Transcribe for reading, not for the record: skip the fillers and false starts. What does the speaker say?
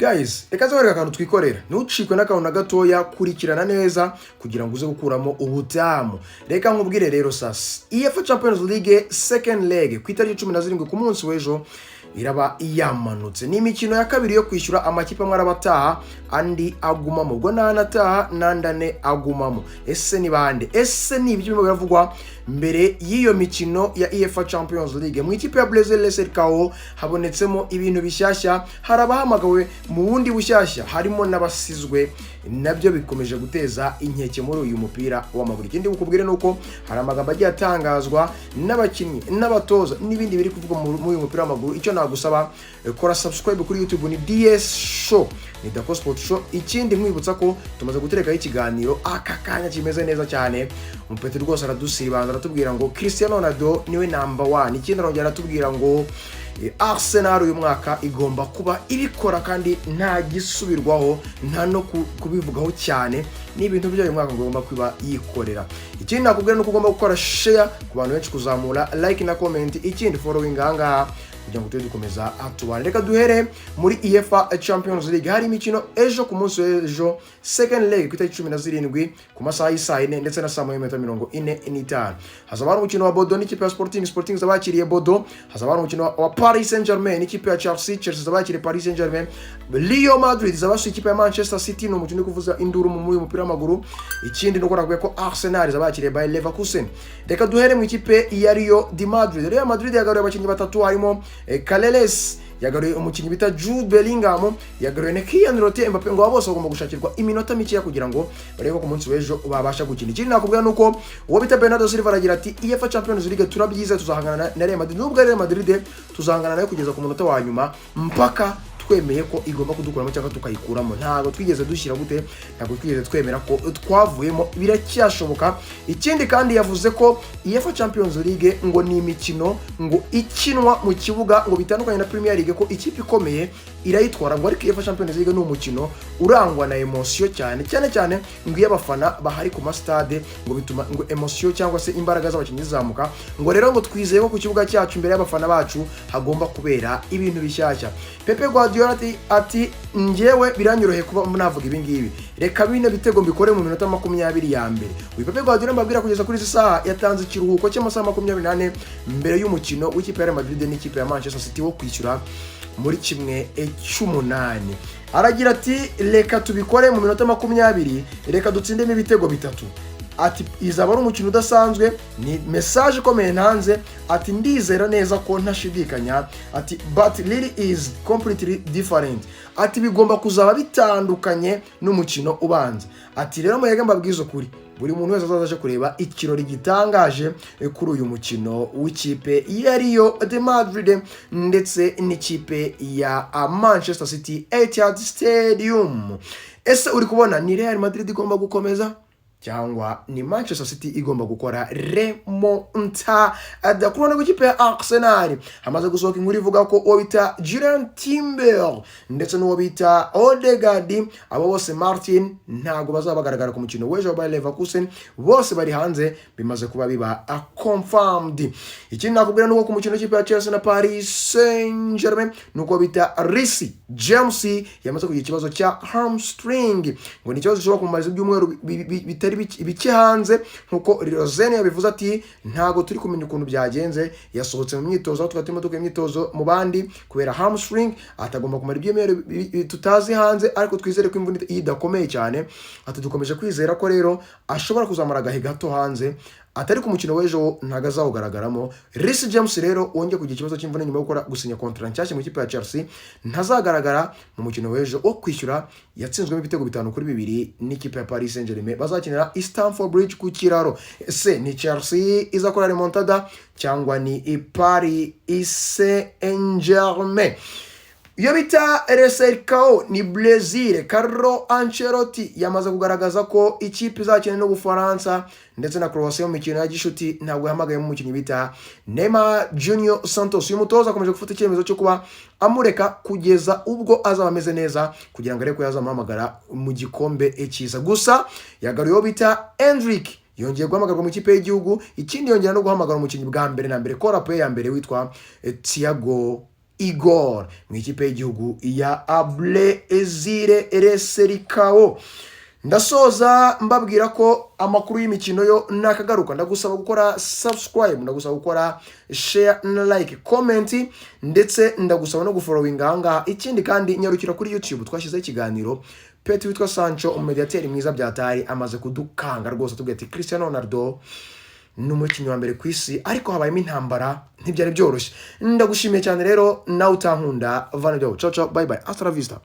Guys, reka zawereka akantu twikorera. Ntucikwe n'akantu na gatoya, kurikirana neza kugira ngo uze gukuramo ubutamu. Reka nkubwire rero sasa. UEFA Champions League second leg ku itariki 17 ku munsi w'ejo iraba yamanutse. Ni imikino ya kabiri yo kwishyura amakipe amwe arabataha andi agumamo. Ubwo nanataha nandane agumamo. Ese ni bande? Ese ni ibyo biravugwa mbere y'iyo mikino ya UEFA Champions League. Mu ikipe ya Leverkursen habonetsemo ibintu bishyashya, harabahamagawe mu wundi bushyashya, harimo n'abasizwe, nabyo bikomeje guteza inkeke muri uyu mupira w'amaguru. Ikindi ukubwire nuko hari amagambo agiye atangazwa n'abakinnyi n'abatoza n'ibindi biri kuvugwa muri uyu mupira w'amaguru. Icyo nagusaba, kora subscribe kuri YouTube, ni DS Show, ni Dako Sport Show. Ikindi nkwibutsa ko tumaze guterekaho ikiganiro aka kanya kimeze neza cyane. Umupeti rwose aradusiribanza, aratubwira ngo Cristiano Ronaldo niwe number 1. Ikindi arongera aratubwira ngo Arsenal uyu mwaka igomba kuba ibikora kandi nta gisubirwaho, nta no kubivugaho cyane. Ni ibintu byo uyu mwaka ngomba kwiba yikorera. Ikindi nakubwira nuko ugomba gukora share ku bantu benshi, kuzamura like na comment, ikindi following ahangaha kugira ngo tujye dukomeza atubane. Reka duhere muri UEFA Champions League. Hari imikino ejo ku munsi w'ejo, second leg ku itariki 17 ku masaha y'isayine ndetse na saa 45. Hazaba umukino wa Bodo n'ikipe ya Sporting zabakiriye Bodo. Hazaba umukino wa Paris Saint-Germain n'ikipe ya Chelsea zabakiriye Paris Saint-Germain. Real Madrid zabasuye ikipe ya Manchester City, no mukino kuvuza induru mu mupira w'amaguru. Ikindi no kurakwe ko Arsenal zabakiriye Bayern Leverkursen. Reka duhere mu ikipe ya Real Madrid. Real Madrid yagaruye abakinnyi batatu, harimo Carreras, yagaruye umukinnyi bita Jude Bellingham, yagaruye Mbappe, ngo bose bagomba gushakirwa iminota mike kugira ngo barebe ko munsi w'ejo babasha gukina. Ikindi nakubwira nuko uwo bita Bernardo Silva aragira ati UEFA Champions League turabyiza, tuzahangana na Real Madrid. Nubwo Real Madrid tuzahangana nayo kugeza ku munota wa nyuma mpaka twemeye ko igomba kudukuramo cyangwa tukayikuramo. Ntago twigeze dushyira gute, ntago twigeze twemera ko twavuyemo, biracyashoboka. Ikindi kandi yavuze ko UEFA Champions League ngo ni imikino ngo ikinwa mu kibuga, ngo bitandukanye na Premier League ko ikipe ikomeye irayitwara, ngo ariko UEFA Champions League ni umukino urangwa na emotion cyane cyane ngo y'abafana bahari ku stade, ngo bituma ngo emotion cyangwa se imbaraga z'abakinnyi zizamuka. Ngo rero ngo twizeye ko ku kibuga cyacu imbere y'abafana bacu hagomba kubera ibintu bishyashya. Pepe Guardiola ati njyewe biranyoroheye kuba navuga ibi ngibi, reka bino bitego mbikore mu minota 20 ya mbere. Uyu Pepe Guardiola mbabwira kugeza kuri saha yatanze ikiruhuko cy'amasaha 28 mbere y'umukino w'ikipe ya Real Madrid n'ikipe ya Manchester City wo kwishyura muri kimwe cy'umunani. Aragira ati reka tubikore mu minota 20, reka dutsindemo ibitego bitatu. Ati izaba ari umukino udasanzwe, ni message ikomeye ntanze. Ati ndizera neza ko ntashidikanya, ati but really is completely different. Ati bigomba kuzaba bitandukanye n'umukino ubanza. Ati rero muyege mbabwizo kuri buri muntu wese azaje kureba ikirori gitangaje kuri uyu mukino w'ikipe ya Real Madrid ndetse n'ikipe ya Manchester City Etihad Stadium. Ese uri kubona ni Real Madrid igomba gukomeza cyangwa ni Manchester City igomba gukora remontada? Kurona w'ikipe ya Arsenal hamaze gusohoka inkuru ivuga ko uwo bita Jude Timber ndetse n'uwo bita Odegard, abo bose Martin ntago bazabagaragara ku mukino w'ejo wa Leverkursen, bose bari hanze, bimaze kuba biba confirmed. Ikindi nakubwira nuko ku mukino w'ikipe ya Chelsea na Paris Saint-Germain nuko bita Reece James yamaze kugira ikibazo cya hamstring, ngo ni ikibazo cyo kumariza ibyumweru bitari bike hanze, nkuko Rozene yabivuze ati ntago turi kumenya ukuntu byagenze. Yasohotse mu myitozo, tugatuma imyitozo mu bandi kubera hamstring, atagomba kumara ibyumweru tutazi hanze, ariko twizere ko imvune idakomeye cyane. Ati dukomeje kwizera ko rero ashobora kuzamara agahe gato hanze, atari ku mukino w'ejo ntago azawugaragaramo. Reece James rero wongeye kugira ikibazo cy'imvune nyuma yo gukora gusinya contract nshyashya mu ikipe ya Chelsea, ntazagaragara mu mukino w'ejo wo kwishyura. Yatsinzwemo ibitego 5-2 n'ikipe ya Paris Saint-Germain, bazakinira Stamford Bridge ku kiraro. Ese ni Chelsea izakora remontada cyangwa ni Paris Saint-Germain? Iyo bita Resercao ni Brazil. Carlo Ancelotti yamaze kugaragaza ko ikipe izakina no Bufaransa ndetse na Croatia mu mikino ya gishuti ntabwo yahamagaye mu mukinnyi bita Neymar Junior Santos. Uyu mutoza akomeje gufata icyemezo cyo kuba amureka kugeza ubwo azaba ameze neza kugira ngo areke ko yazamuhamagara mu gikombe cyiza. Gusa yagaruye bita Endrick, yongeye guhamagarwa mu kipe y'igihugu. Ikindi yongera no guhamagara umukinnyi bwa mbere na mbere, korape ya mbere witwa Thiago Igor mu ikipe y'igihugu ya Brezil Reserikao. Ndasoza mbabwira ko amakuru y'imikino yo nakagaruka. Ndagusaba gukora subscribe, ndagusaba gukora share na like, comment, ndetse ndagusaba no gufollowinga ahangaha. Ikindi kandi nyarukira kuri YouTube, twashyizeho ikiganiro Peti witwa Sancho, umediateri mwiza byatari, amaze kudukanga rwose tubwira ati Cristiano Ronaldo n'umukinnyi wa mbere ku isi, ariko habayemo intambara ntibyari byoroshye. Ndagushimiye cyane rero, nawe utankunda vana byo. Ciao ciao, bye bye, hasta la vista.